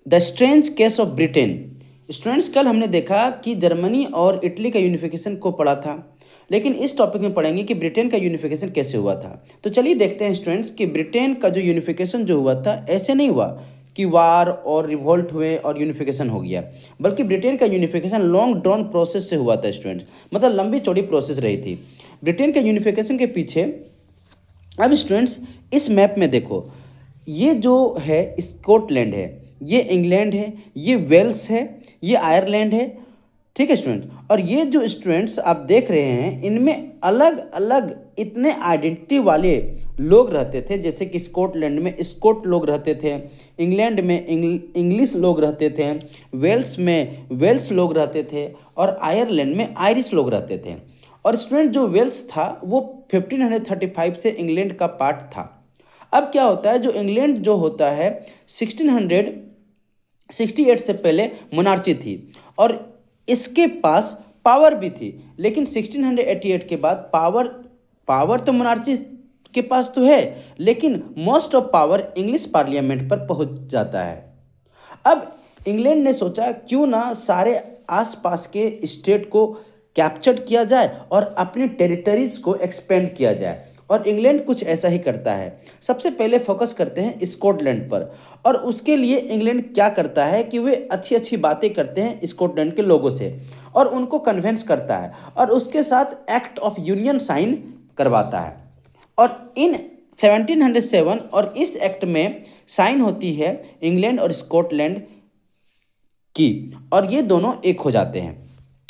The strange case of Britain. Students, कल हमने देखा कि जर्मनी और इटली का यूनिफिकेशन को पढ़ा था, लेकिन इस टॉपिक में पढ़ेंगे कि ब्रिटेन का यूनिफिकेशन कैसे हुआ था। तो चलिए देखते हैं स्टूडेंट्स कि ब्रिटेन का जो यूनिफिकेशन जो हुआ था, ऐसे नहीं हुआ कि वार और रिवोल्ट हुए और यूनिफिकेशन हो गया, बल्कि ब्रिटेन का यूनिफिकेशन लॉन्ग ड्रॉन प्रोसेस से हुआ था स्टूडेंट्स। मतलब लंबी चौड़ी प्रोसेस रही थी ब्रिटेन के यूनिफिकेशन के पीछे। अब स्टूडेंट्स, इस मैप में देखो, ये जो है स्कॉटलैंड है, ये इंग्लैंड है, ये वेल्स है, ये आयरलैंड है। ठीक है स्टूडेंट, और ये जो स्टूडेंट्स आप देख रहे हैं, इनमें अलग अलग इतने आइडेंटिटी वाले लोग रहते थे। जैसे कि स्कॉटलैंड में स्कॉट लोग रहते थे, इंग्लैंड में इंग्लिश लोग रहते थे, वेल्स में वेल्स लोग रहते थे, और आयरलैंड में आयरिश लोग रहते थे। और स्टूडेंट, जो वेल्स था वो 1535 से इंग्लैंड का पार्ट था। अब क्या होता है, जो इंग्लैंड जो होता है 1668 से पहले मोनार्ची थी और इसके पास पावर भी थी, लेकिन 1688 के बाद पावर तो मोनार्ची के पास तो है, लेकिन most of power English parliament पर पहुंच जाता है। अब इंग्लैंड ने सोचा क्यों ना सारे आसपास के स्टेट को कैप्चर किया जाए और अपनी टेरिटरीज को एक्सपेंड किया जाए, और इंग्लैंड कुछ ऐसा ही करता है। सबसे पहले फोकस करते हैं स्कॉटलैंड पर, और उसके लिए इंग्लैंड क्या करता है कि वे अच्छी अच्छी बातें करते हैं स्कॉटलैंड के लोगों से और उनको कन्विंस करता है, और उसके साथ एक्ट ऑफ यूनियन साइन करवाता है। और इन 1707 और इस एक्ट में साइन होती है इंग्लैंड और स्कॉटलैंड की, और ये दोनों एक हो जाते हैं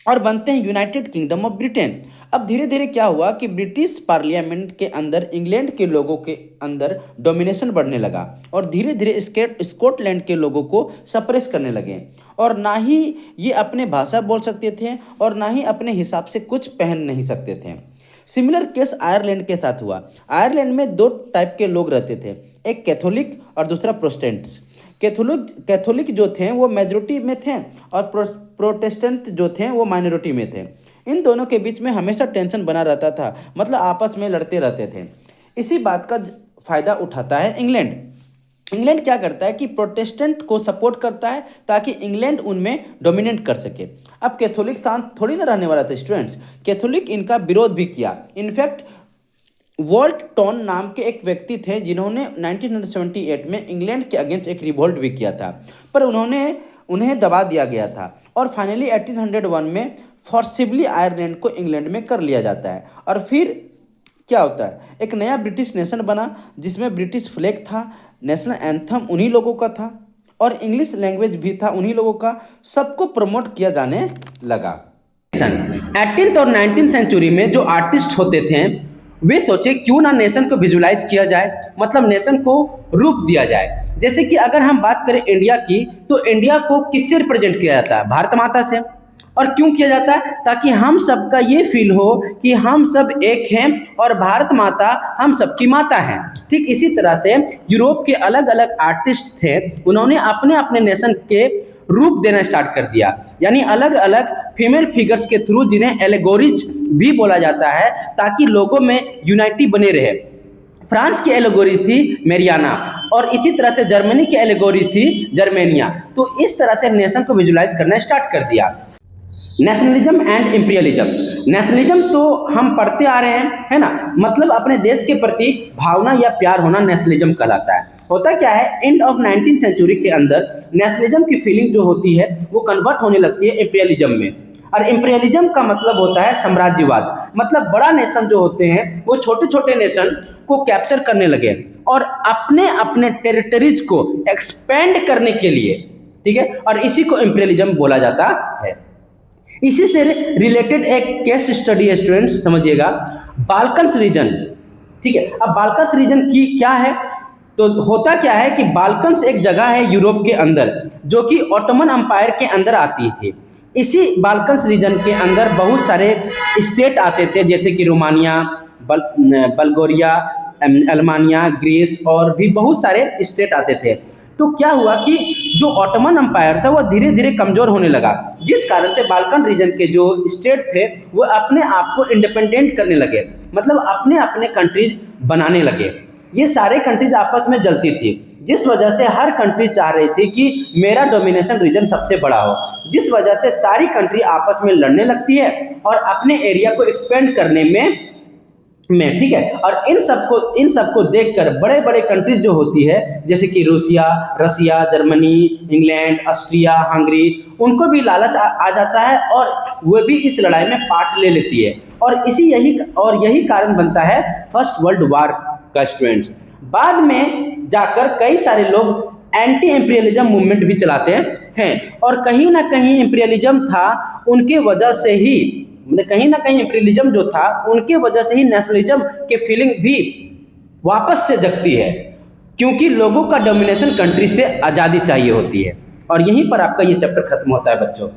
और बनते हैं यूनाइटेड किंगडम ऑफ ब्रिटेन। अब धीरे धीरे क्या हुआ कि ब्रिटिश पार्लियामेंट के अंदर इंग्लैंड के लोगों के अंदर डोमिनेशन बढ़ने लगा, और धीरे धीरे स्कॉटलैंड के लोगों को सप्रेस करने लगे, और ना ही ये अपने भाषा बोल सकते थे और ना ही अपने हिसाब से कुछ पहन नहीं सकते थे। सिमिलर केस आयरलैंड के साथ हुआ। आयरलैंड में दो टाइप के लोग रहते थे, एक कैथोलिक और दूसरा प्रोटेस्टेंट्स। कैथोलिक जो थे वो मेजोरिटी में थे, और प्रोटेस्टेंट जो थे वो माइनॉरिटी में थे। इन दोनों के बीच में हमेशा टेंशन बना रहता था, मतलब आपस में लड़ते रहते थे। इसी बात का फायदा उठाता है इंग्लैंड। इंग्लैंड क्या करता है कि प्रोटेस्टेंट को सपोर्ट करता है ताकि इंग्लैंड उनमें डोमिनेट कर सके। अब कैथोलिक शांत थोड़ी ना रहने वाला था स्टूडेंट्स, कैथोलिक इनका विरोध भी किया। इनफैक्ट वॉल्ट टॉन नाम के एक व्यक्ति थे जिन्होंने 1978 में इंग्लैंड के अगेंस्ट एक रिवोल्ट भी किया था, पर उन्हें दबा दिया गया था, और फाइनली 1801 में फोर्सिबली आयरलैंड को इंग्लैंड में कर लिया जाता है। और फिर क्या होता है, एक नया ब्रिटिश नेशन बना जिसमें ब्रिटिश फ्लैग था, नेशनल एंथम उन्हीं लोगों का था, और इंग्लिश लैंग्वेज भी था उन्हीं लोगों का। सबको प्रमोट किया जाने लगा। 18th और 19th सेंचुरी में जो आर्टिस्ट होते थे वे सोचे क्यों ना नेशन को विजुलाइज किया जाए, मतलब नेशन को रूप दिया जाए। जैसे कि अगर हम बात करें इंडिया की, तो इंडिया को किससे रिप्रेजेंट किया जाता है? भारत माता से। और क्यों किया जाता है? ताकि हम सबका ये फील हो कि हम सब एक हैं और भारत माता हम सबकी माता है। ठीक इसी तरह से यूरोप के अलग अलग आर्टिस्ट थे, उन्होंने अपने अपने नेशन के रूप देना स्टार्ट कर दिया, यानी अलग अलग फीमेल फिगर्स के थ्रू, जिन्हें एलेगोरीज भी बोला जाता है, ताकि लोगों में यूनाइटी बने रहे। फ्रांस की एलेगोरीज थी मेरियाना, और इसी तरह से जर्मनी की एलेगोरीज थी जर्मेनिया। तो इस तरह से नेशन को विजुलाइज करना स्टार्ट कर दिया। Nationalism and imperialism. नेशनलिज्म तो हम पढ़ते आ रहे हैं, है ना, मतलब अपने देश के प्रति भावना या प्यार होना नेशनलिज्म कहलाता है। होता क्या है, एंड ऑफ 19th सेंचुरी के अंदर नेशनलिज्म की फीलिंग जो होती है वो कन्वर्ट होने लगती है इंपीरियलिज्म में। और इंपीरियलिज्म का मतलब होता है साम्राज्यवाद, मतलब बड़ा नेशन जो होते हैं वो छोटे छोटे नेशन को कैप्चर करने लगे और अपने अपने टेरिटरीज को एक्सपेंड करने के लिए, ठीक है, और इसी को इंपीरियलिज्म बोला जाता है। इसी से रिलेटेड एक केस स्टडी है स्टूडेंट्स, समझिएगा, बाल्कन्स रीजन। ठीक है, अब बाल्कन्स रीजन की क्या है, तो होता क्या है कि बाल्कन्स एक जगह है यूरोप के अंदर जो कि ऑटोमन एम्पायर के अंदर आती थी। इसी बाल्कन्स रीजन के अंदर बहुत सारे स्टेट आते थे, जैसे कि रोमानिया, बल्गोरिया, अल्बानिया, ग्रीस, और भी बहुत सारे स्टेट आते थे। तो क्या हुआ कि जो ऑटोमन एम्पायर था वो धीरे धीरे कमजोर होने लगा, जिस कारण से बाल्कन रीजन के जो स्टेट थे वो अपने आप को इंडिपेंडेंट करने लगे, मतलब अपने अपने कंट्रीज बनाने लगे। ये सारे कंट्रीज आपस में जलती थी, जिस वजह से हर कंट्री चाह रही थी कि मेरा डोमिनेशन रीजन सबसे बड़ा हो, जिस वजह से सारी कंट्री आपस में लड़ने लगती है और अपने एरिया को एक्सपेंड करने में ठीक है। और इन सबको देखकर बड़े बड़े कंट्रीज जो होती है, जैसे कि रसिया, जर्मनी, इंग्लैंड, ऑस्ट्रिया, हंगरी, उनको भी लालच आ जाता है और वो भी इस लड़ाई में पार्ट ले लेती है। और यही कारण बनता है फर्स्ट वर्ल्ड वॉर का स्टूडेंट्स। बाद में जाकर कई सारे लोग एंटी इंपीरियलिज्म मूवमेंट भी चलाते हैं और कहीं ना कहीं इंपीरियलिज्म था उनके वजह से ही, कहीं ना कहीं इंपीरियलिज्म जो था उनके वजह से ही नेशनलिज्म के फीलिंग भी वापस से जगती है, क्योंकि लोगों का डोमिनेशन कंट्री से आज़ादी चाहिए होती है। और यहीं पर आपका ये चैप्टर खत्म होता है बच्चों।